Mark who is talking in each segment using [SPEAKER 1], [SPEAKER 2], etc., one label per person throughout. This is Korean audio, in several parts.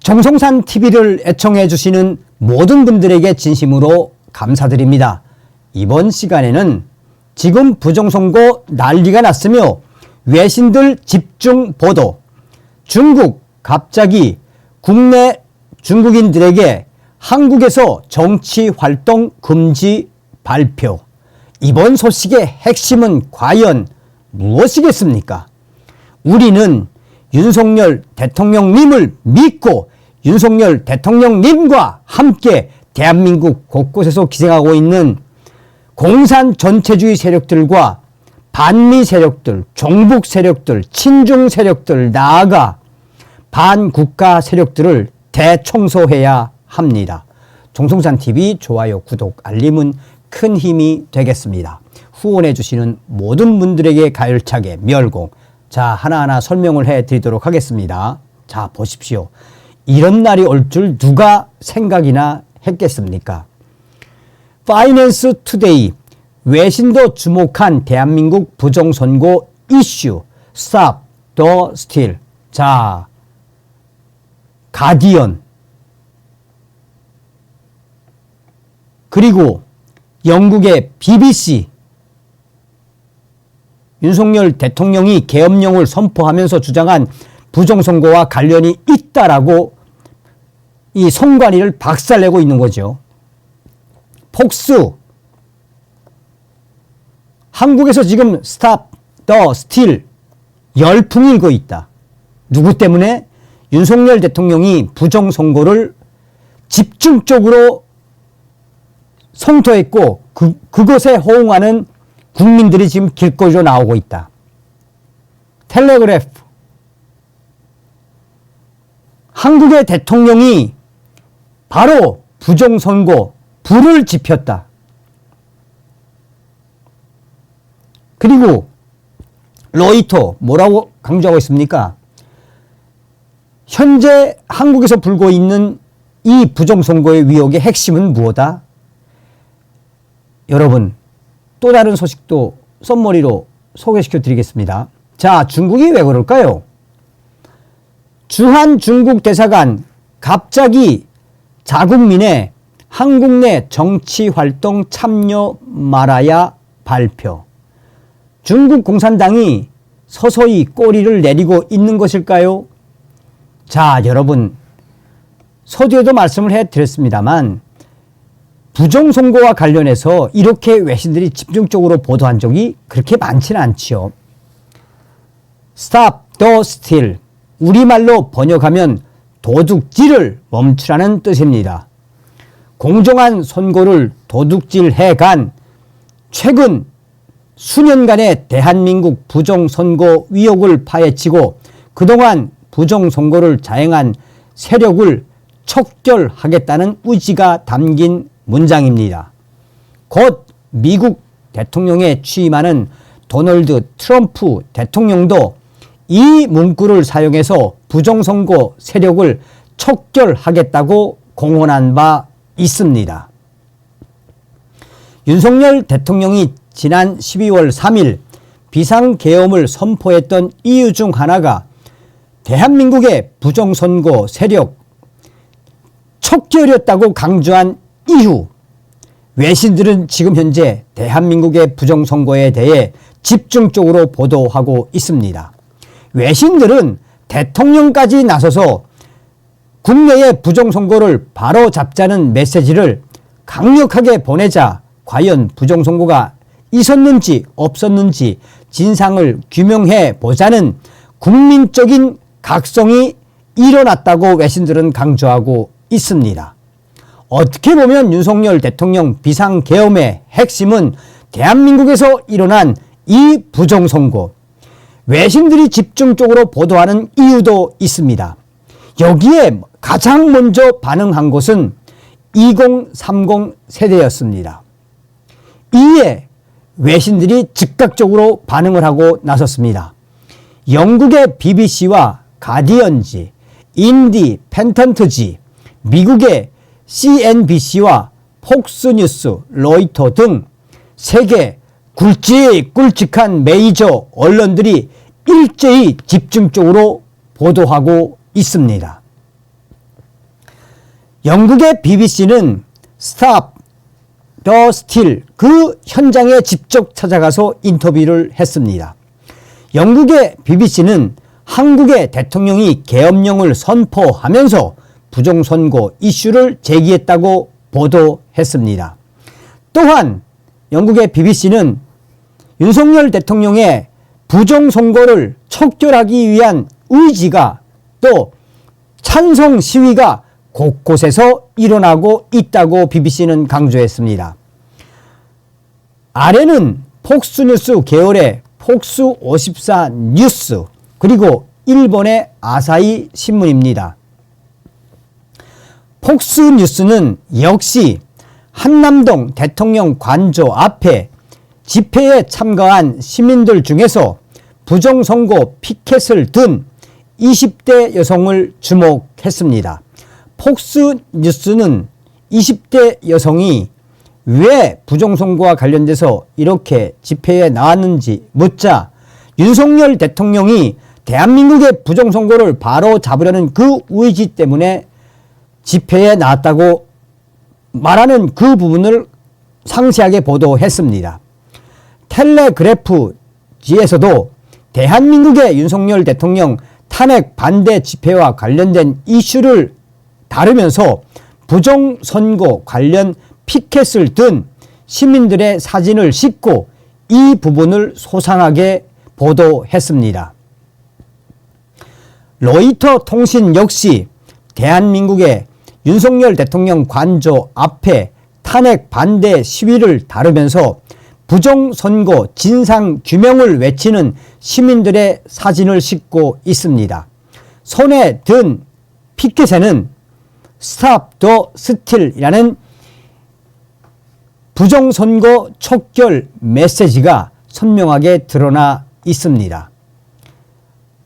[SPEAKER 1] 정성산 TV를 애청해 주시는 모든 분들에게 진심으로 감사드립니다. 이번 시간에는 지금 부정선거 난리가 났으며 외신들 집중 보도, 중국 갑자기 국내 중국인들에게 한국에서 정치 활동 금지 발표. 이번 소식의 핵심은 과연 무엇이겠습니까? 우리는 윤석열 대통령님을 믿고 윤석열 대통령님과 함께 대한민국 곳곳에서 기생하고 있는 공산 전체주의 세력들과 반미 세력들, 종북 세력들, 친중 세력들, 나아가 반국가 세력들을 대청소해야 합니다. 정성산TV 좋아요, 구독, 알림은 큰 힘이 되겠습니다. 후원해 주시는 모든 분들에게 가열차게 멸공. 자, 하나하나 설명을 해 드리도록 하겠습니다. 자, 보십시오. 이런 날이 올 줄 누가 생각이나 했겠습니까? 파이낸스 투데이, 외신도 주목한 대한민국 부정선거 이슈, Stop the Steal. 자, 가디언, 그리고 영국의 BBC, 윤석열 대통령이 계엄령을 선포하면서 주장한 부정선거와 관련이 있다라고 이 송관이를 박살내고 있는 거죠. 폭스, 한국에서 지금 스탑 더 스틸 열풍이 일고 있다. 누구 때문에? 윤석열 대통령이 부정선거를 집중적으로 성토했고 그것에 호응하는 국민들이 지금 길거리로 나오고 있다. 텔레그래프, 한국의 대통령이 바로 부정선거 불을 지폈다. 그리고 로이터 뭐라고 강조하고 있습니까? 현재 한국에서 불고 있는 이 부정선거의 위혹의 핵심은 무엇이다? 여러분, 또 다른 소식도 썸머리로 소개시켜 드리겠습니다. 자, 중국이 왜 그럴까요? 주한 중국 대사관 갑자기 자국민의 한국 내 정치활동 참여 말아야 발표. 중국 공산당이 서서히 꼬리를 내리고 있는 것일까요? 자, 여러분, 서두에도 말씀을 해드렸습니다만 부정선거와 관련해서 이렇게 외신들이 집중적으로 보도한 적이 그렇게 많지는 않지요. Stop the Steal, 우리말로 번역하면 도둑질을 멈추라는 뜻입니다. 공정한 선거를 도둑질해간 최근 수년간의 대한민국 부정선거 위혹을 파헤치고 그동안 부정선거를 자행한 세력을 척결하겠다는 의지가 담긴 문장입니다. 곧 미국 대통령에 취임하는 도널드 트럼프 대통령도 이 문구를 사용해서 부정선거 세력을 척결하겠다고 공언한 바 있습니다. 윤석열 대통령이 지난 12월 3일 비상계엄을 선포했던 이유 중 하나가 대한민국의 부정선거 세력 척결이었다고 강조한 이후 외신들은 지금 현재 대한민국의 부정선거에 대해 집중적으로 보도하고 있습니다. 외신들은 대통령까지 나서서 국내의 부정선거를 바로잡자는 메시지를 강력하게 보내자 과연 부정선거가 있었는지 없었는지 진상을 규명해 보자는 국민적인 각성이 일어났다고 외신들은 강조하고 있습니다. 어떻게 보면 윤석열 대통령 비상계엄의 핵심은 대한민국에서 일어난 이 부정선거, 외신들이 집중적으로 보도하는 이유도 있습니다. 여기에 가장 먼저 반응한 것은 2030 세대였습니다. 이에 외신들이 즉각적으로 반응을 하고 나섰습니다. 영국의 BBC와 가디언지, 인디펜던트지, 미국의 CNBC와 폭스뉴스, 로이터 등 세계 굵직굵직한 메이저 언론들이 일제히 집중적으로 보도하고 있습니다. 영국의 BBC는 스탑 더 스틸 그 현장에 직접 찾아가서 인터뷰를 했습니다. 영국의 BBC는 한국의 대통령이 계엄령을 선포하면서 부정선거 이슈를 제기했다고 보도했습니다. 또한 영국의 BBC는 윤석열 대통령의 부정선거를 척결하기 위한 의지가 또 찬성 시위가 곳곳에서 일어나고 있다고 BBC는 강조했습니다. 아래는 폭스뉴스 계열의 폭스54 뉴스 그리고 일본의 아사히 신문입니다. 폭스뉴스는 역시 한남동 대통령 관저 앞에 집회에 참가한 시민들 중에서 부정선거 피켓을 든 20대 여성을 주목했습니다. 폭스뉴스는 20대 여성이 왜 부정선거와 관련돼서 이렇게 집회에 나왔는지 묻자 윤석열 대통령이 대한민국의 부정선거를 바로 잡으려는 그 의지 때문에 집회에 나왔다고 말하는 그 부분을 상세하게 보도했습니다. 텔레그래프지에서도 대한민국의 윤석열 대통령 탄핵 반대 집회와 관련된 이슈를 다루면서 부정선거 관련 피켓을 든 시민들의 사진을 싣고 이 부분을 소상하게 보도했습니다. 로이터 통신 역시 대한민국의 윤석열 대통령 관저 앞에 탄핵 반대 시위를 다루면서 부정선거 진상규명을 외치는 시민들의 사진을 싣고 있습니다. 손에 든 피켓에는 스탑 더 스틸이라는 부정선거 척결 메시지가 선명하게 드러나 있습니다.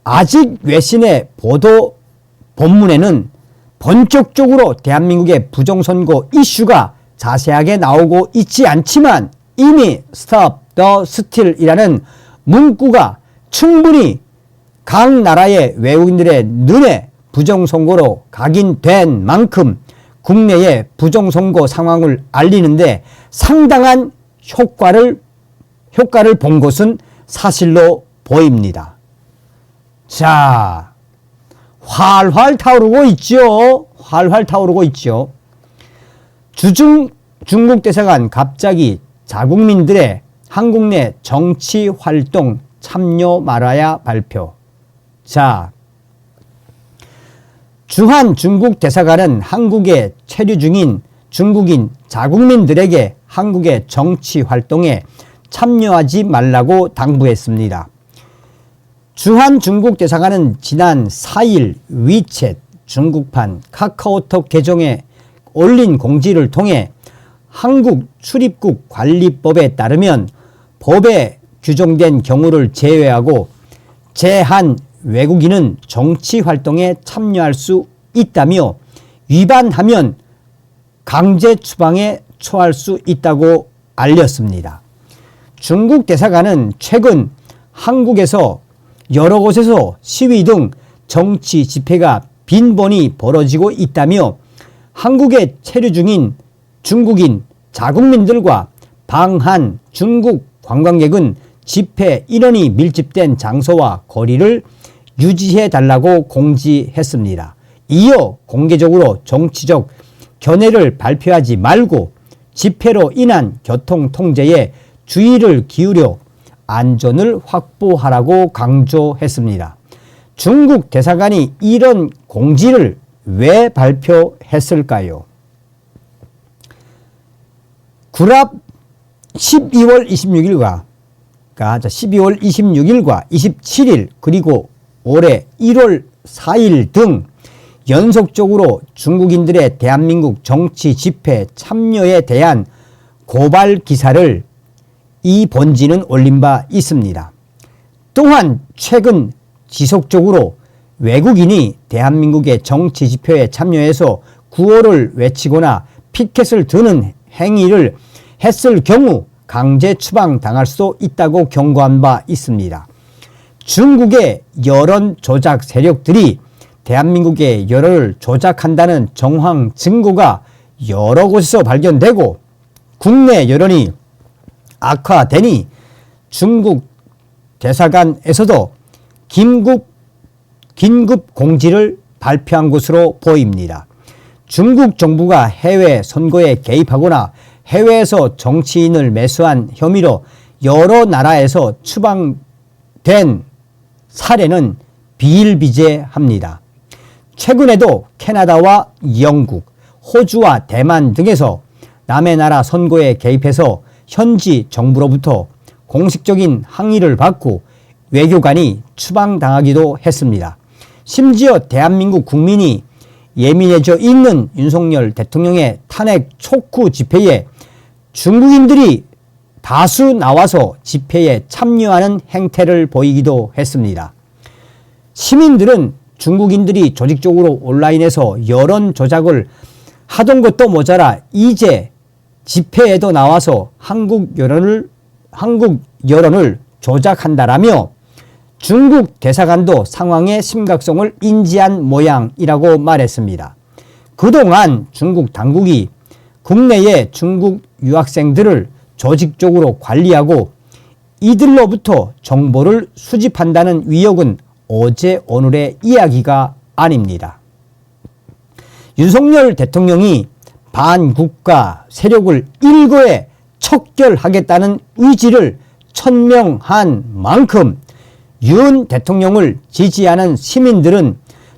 [SPEAKER 1] 아직 외신의 보도 본문에는 본격적으로 대한민국의 부정선거 이슈가 자세하게 나오고 있지 않지만 이미 스탑 더 스틸이라는 문구가 충분히 각 나라의 외국인들의 눈에 부정선거로 각인된 만큼 국내의 부정선거 상황을 알리는데 상당한 효과를 본 것은 사실로 보입니다. 자, 활활 타오르고 있죠. 활활 타오르고 있죠. 중국 대사관 갑자기 자국민들의 한국 내 정치 활동 참여 말아야 발표. 자, 주한 중국 대사관은 한국에 체류 중인 중국인 자국민들에게 한국의 정치 활동에 참여하지 말라고 당부했습니다. 주한 중국 대사관은 지난 4일 위챗 중국판 카카오톡 계정에 올린 공지를 통해 한국 출입국 관리법에 따르면 법에 규정된 경우를 제외하고 제한 외국인은 정치 활동에 참여할 수 있다며 위반하면 강제 추방에 처할 수 있다고 알렸습니다. 중국 대사관은 최근 한국에서 여러 곳에서 시위 등 정치 집회가 빈번히 벌어지고 있다며 한국에 체류 중인 중국인 자국민들과 방한 중국 관광객은 집회 인원이 밀집된 장소와 거리를 유지해 달라고 공지했습니다. 이어 공개적으로 정치적 견해를 발표하지 말고 집회로 인한 교통 통제에 주의를 기울여 안전을 확보하라고 강조했습니다. 중국 대사관이 이런 공지를 왜 발표했을까요? 구랍 12월 26일과 27일 그리고 올해 1월 4일 등 연속적으로 중국인들의 대한민국 정치 집회 참여에 대한 고발 기사를 이 본지는 올린 바 있습니다. 또한 최근 지속적으로 외국인이 대한민국의 정치 집회에 참여해서 구호를 외치거나 피켓을 드는 행위를 했을 경우 강제 추방 당할 수도 있다고 경고한 바 있습니다. 중국의 여론 조작 세력들이 대한민국의 여론을 조작한다는 정황 증거가 여러 곳에서 발견되고 국내 여론이 악화되니 중국 대사관에서도 긴급 공지를 발표한 것으로 보입니다. 중국 정부가 해외 선거에 개입하거나 해외에서 정치인을 매수한 혐의로 여러 나라에서 추방된 사례는 비일비재합니다. 최근에도 캐나다와 영국, 호주와 대만 등에서 남의 나라 선거에 개입해서 현지 정부로부터 공식적인 항의를 받고 외교관이 추방당하기도 했습니다. 심지어 대한민국 국민이 예민해져 있는 윤석열 대통령의 탄핵 촉구 집회에 중국인들이 다수 나와서 집회에 참여하는 행태를 보이기도 했습니다. 시민들은 중국인들이 조직적으로 온라인에서 여론 조작을 하던 것도 모자라 이제 집회에도 나와서 한국 여론을 조작한다라며 중국 대사관도 상황의 심각성을 인지한 모양이라고 말했습니다. 그동안 중국 당국이 국내의 중국 유학생들을 조직적으로 관리하고 이들로부터 정보를 수집한다는 위협은 어제 오늘의 이야기가 아닙니다. 윤석열 대통령이 반국가 세력을 일거에 척결하겠다는 의지를 천명한 만큼 윤 대통령을 지지하는 시민들은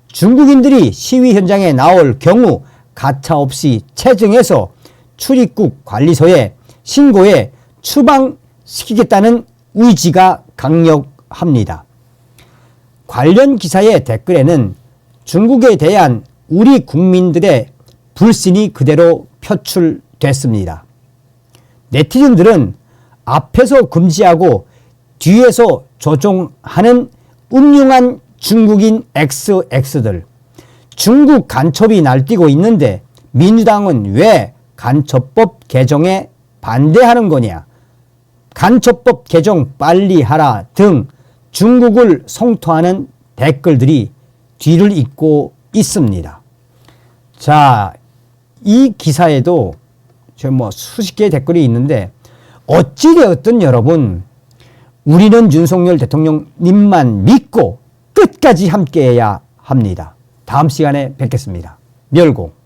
[SPEAKER 1] 중국인들이 시위 현장에 나올 경우 가차없이 체증해서 출입국 관리소에 신고해 추방시키겠다는 의지가 강력합니다. 관련 기사의 댓글에는 중국에 대한 우리 국민들의 불신이 그대로 표출됐습니다. 네티즌들은 앞에서 금지하고 뒤에서 조종하는 음흉한 중국인 XX들, 중국 간첩이 날뛰고 있는데 민주당은 왜 간첩법 개정에 반대하는 거냐, 간첩법 개정 빨리 하라 등 중국을 성토하는 댓글들이 뒤를 잇고 있습니다. 자, 이 기사에도 수십 개의 댓글이 있는데 어찌되었든 여러분, 우리는 윤석열 대통령님만 믿고 끝까지 함께해야 합니다. 다음 시간에 뵙겠습니다. 멸공.